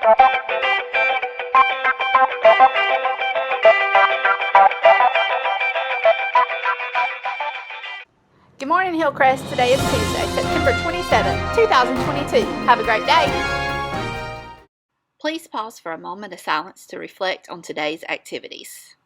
Good morning, Hillcrest. Today is Tuesday, September 27, 2022. Have a great day. Please pause for a moment of silence to reflect on today's activities.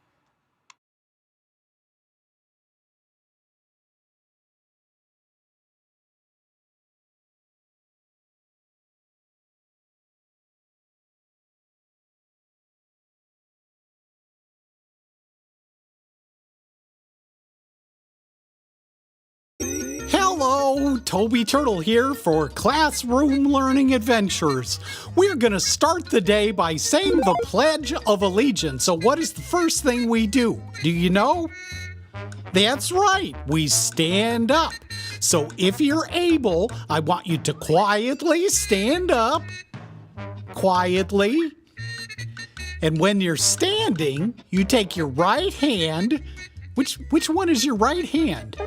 Hello, Toby Turtle here for Classroom Learning Adventures. We're going to start the day by saying the Pledge of Allegiance. So what is the first thing we do? Do you know? That's right, we stand up. So if you're able, I want you to quietly stand up. Quietly. And when you're standing, you take your right hand. Which one is your right hand?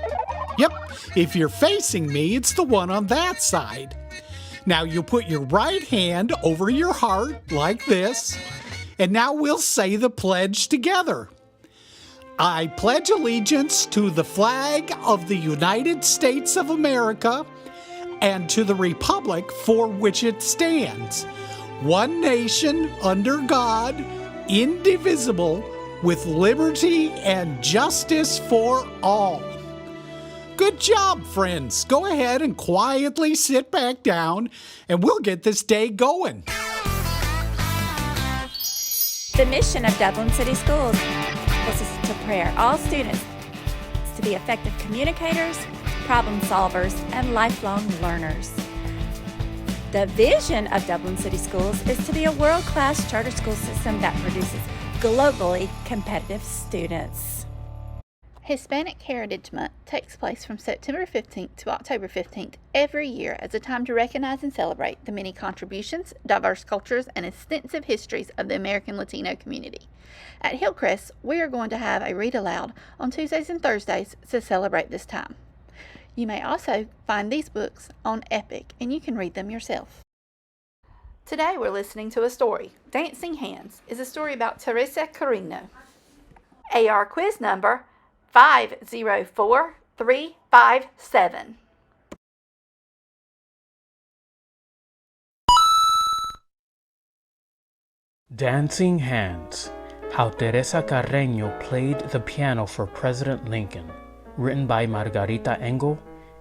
Yep, if you're facing me, it's the one on that side. Now you put your right hand over your heart like this, and now we'll say the pledge together. I pledge allegiance to the flag of the United States of America and to the republic for which it stands, one nation under God, indivisible, with liberty and justice for all. Good job, friends. Go ahead and quietly sit back down, and we'll get this day going. The mission of Dublin City Schools is to prepare all students to be effective communicators, problem solvers, and lifelong learners. The vision of Dublin City Schools is to be a world-class charter school system that produces globally competitive students. Hispanic Heritage Month takes place from September 15th to October 15th every year as a time to recognize and celebrate the many contributions, diverse cultures, and extensive histories of the American Latino community. At Hillcrest, we are going to have a read aloud on Tuesdays and Thursdays to celebrate this time. You may also find these books on Epic, and you can read them yourself. Today we're listening to a story. Dancing Hands is a story about Teresa Carreño. AR quiz number 504357. Dancing Hands, How Teresa Carreño Played the Piano for President Lincoln, written by Margarita Engel,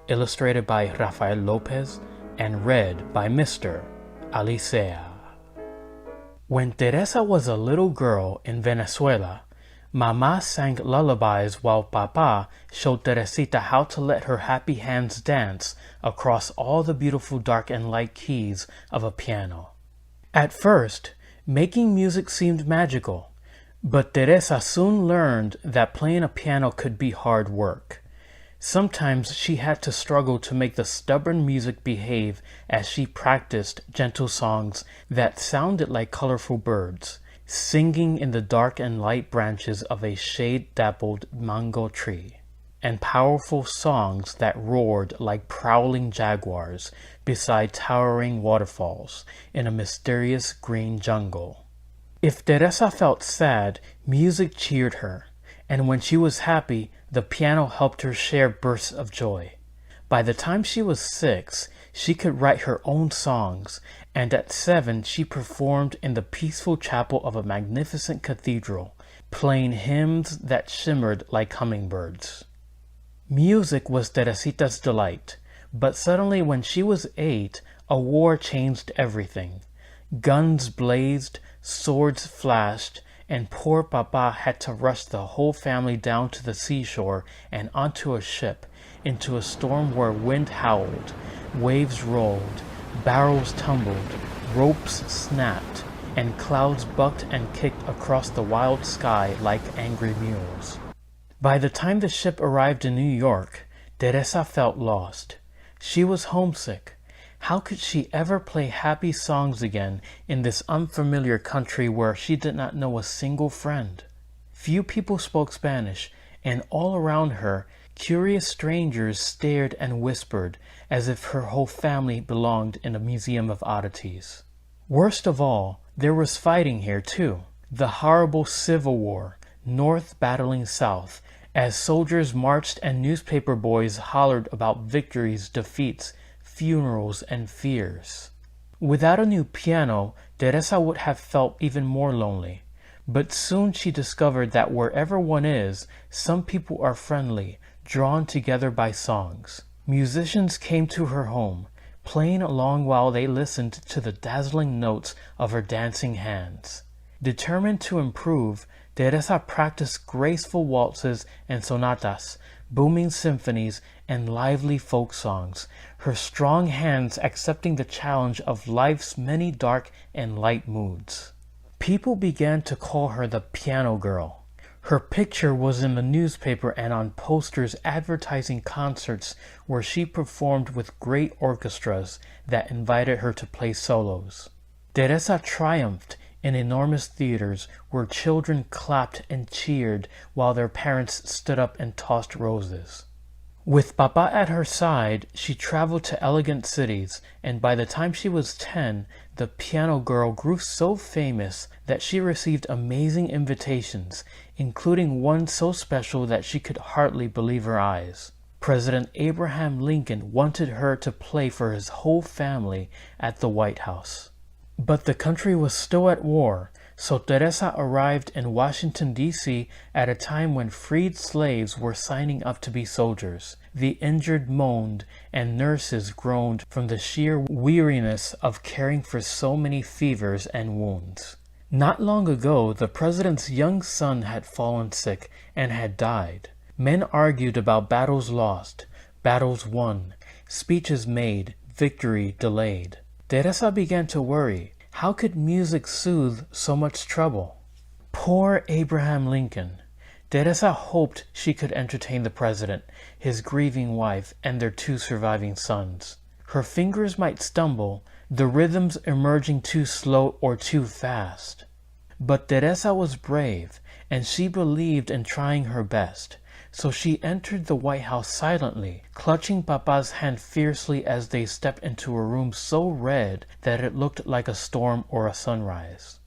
illustrated by Rafael Lopez, and read by Mr. Alicea. When Teresa was a little girl in Venezuela, Mama sang lullabies while Papa showed Teresita how to let her happy hands dance across all the beautiful dark and light keys of a piano. At first, making music seemed magical, but Teresa soon learned that playing a piano could be hard work. Sometimes she had to struggle to make the stubborn music behave as she practiced gentle songs that sounded like colorful birds, singing in the dark and light branches of a shade-dappled mango tree, and powerful songs that roared like prowling jaguars beside towering waterfalls in a mysterious green jungle. If Teresa felt sad, music cheered her, and when she was happy, the piano helped her share bursts of joy. By the time she was 6, she could write her own songs, and at 7 she performed in the peaceful chapel of a magnificent cathedral, playing hymns that shimmered like hummingbirds. Music was Teresita's delight, but suddenly when she was 8, a war changed everything. Guns blazed, swords flashed, and poor Papa had to rush the whole family down to the seashore and onto a ship, into a storm where wind howled, waves rolled, barrels tumbled, ropes snapped, and clouds bucked and kicked across the wild sky like angry mules. By the time the ship arrived in New York, Teresa felt lost. She was homesick. How could she ever play happy songs again in this unfamiliar country where she did not know a single friend? Few people spoke Spanish, and all around her, curious strangers stared and whispered as if her whole family belonged in a museum of oddities. Worst of all, there was fighting here too. The horrible Civil War, North battling South, as soldiers marched and newspaper boys hollered about victories, defeats, funerals, and fears. Without a new piano, Teresa would have felt even more lonely. But soon she discovered that wherever one is, some people are friendly, drawn together by songs. Musicians came to her home, playing along while they listened to the dazzling notes of her dancing hands. Determined to improve, Teresa practiced graceful waltzes and sonatas, booming symphonies, and lively folk songs, her strong hands accepting the challenge of life's many dark and light moods. People began to call her the Piano Girl. Her picture was in the newspaper and on posters advertising concerts where she performed with great orchestras that invited her to play solos. Teresa triumphed in enormous theaters where children clapped and cheered while their parents stood up and tossed roses. With Papa at her side, she traveled to elegant cities, and by the time she was 10, the Piano Girl grew so famous that she received amazing invitations, including one so special that she could hardly believe her eyes. President Abraham Lincoln wanted her to play for his whole family at the White House. But the country was still at war, so Teresa arrived in Washington, D.C. at a time when freed slaves were signing up to be soldiers. The injured moaned, and nurses groaned from the sheer weariness of caring for so many fevers and wounds. Not long ago, the president's young son had fallen sick and had died. Men argued about battles lost, battles won, speeches made, victory delayed. Teresa began to worry. How could music soothe so much trouble? Poor Abraham Lincoln. Teresa hoped she could entertain the president, his grieving wife, and their 2 surviving sons. Her fingers might stumble, the rhythms emerging too slow or too fast. But Teresa was brave, and she believed in trying her best. So she entered the White House silently, clutching Papa's hand fiercely as they stepped into a room so red that it looked like a storm or a sunrise.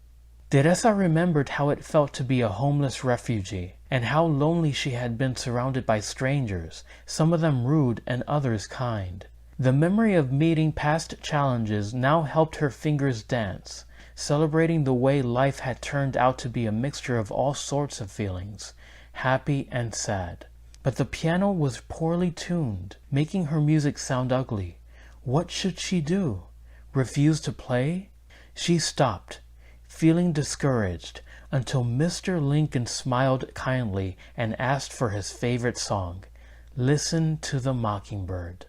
Teresa remembered how it felt to be a homeless refugee, and how lonely she had been surrounded by strangers, some of them rude and others kind. The memory of meeting past challenges now helped her fingers dance, celebrating the way life had turned out to be a mixture of all sorts of feelings, happy and sad. But the piano was poorly tuned, making her music sound ugly. What should she do? Refuse to play? She stopped, feeling discouraged, until Mr. Lincoln smiled kindly and asked for his favorite song, "Listen to the Mockingbird."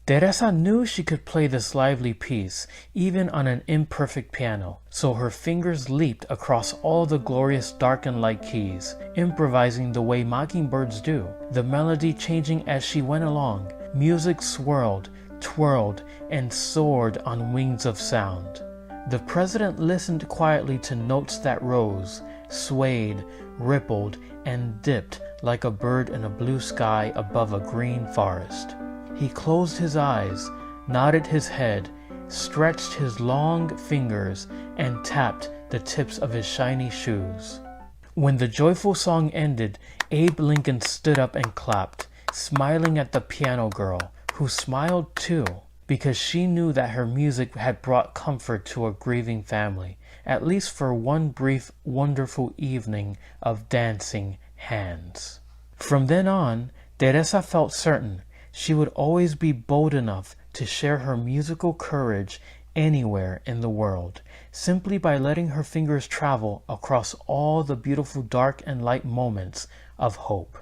Teresa knew she could play this lively piece, even on an imperfect piano, so her fingers leaped across all the glorious dark and light keys, improvising the way mockingbirds do, the melody changing as she went along. Music swirled, twirled, and soared on wings of sound. The president listened quietly to notes that rose, swayed, rippled, and dipped like a bird in a blue sky above a green forest. He closed his eyes, nodded his head, stretched his long fingers, and tapped the tips of his shiny shoes. When the joyful song ended, Abe Lincoln stood up and clapped, smiling at the piano girl, who smiled too, because she knew that her music had brought comfort to a grieving family, at least for one brief, wonderful evening of dancing hands. From then on, Teresa felt certain she would always be bold enough to share her musical courage anywhere in the world, simply by letting her fingers travel across all the beautiful dark and light moments of hope.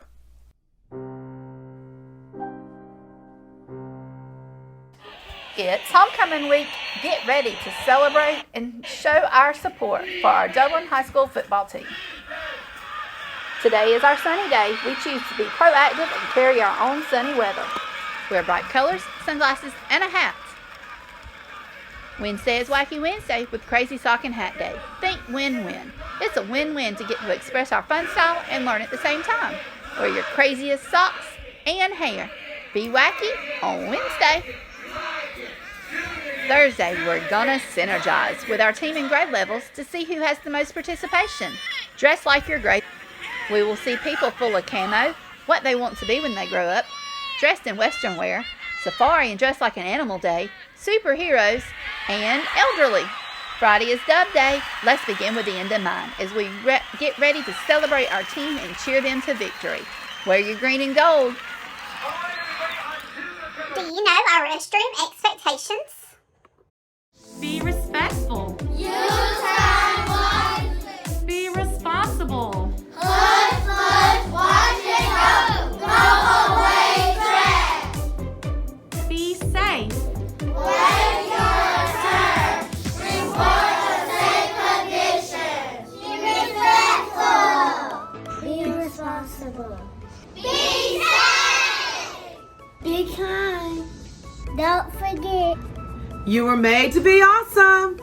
It's homecoming week. Get ready to celebrate and show our support for our Dublin High School football team. Today is our sunny day. We choose to be proactive and carry our own sunny weather. Wear bright colors, sunglasses, and a hat. Wednesday is Wacky Wednesday with Crazy Sock and Hat Day. Think win-win. It's a win-win to get to express our fun style and learn at the same time. Wear your craziest socks and hair. Be wacky on Wednesday. Thursday, we're gonna synergize with our team in grade levels to see who has the most participation. Dress like your grade. We will see people full of camo, what they want to be when they grow up, dressed in Western wear, safari and dressed like an animal day, superheroes, and elderly. Friday is Dub Day. Let's begin with the end in mind as we get ready to celebrate our team and cheer them to victory. Wear your green and gold. Do you know our restroom expectations? Be respectful. Use time wisely. Be responsible. Push, watch it go. Throw away trash. Be safe. Wait your turn. Report the safe conditions. Be respectful. Be responsible. Be safe. Be kind. Don't forget. You were made to be awesome.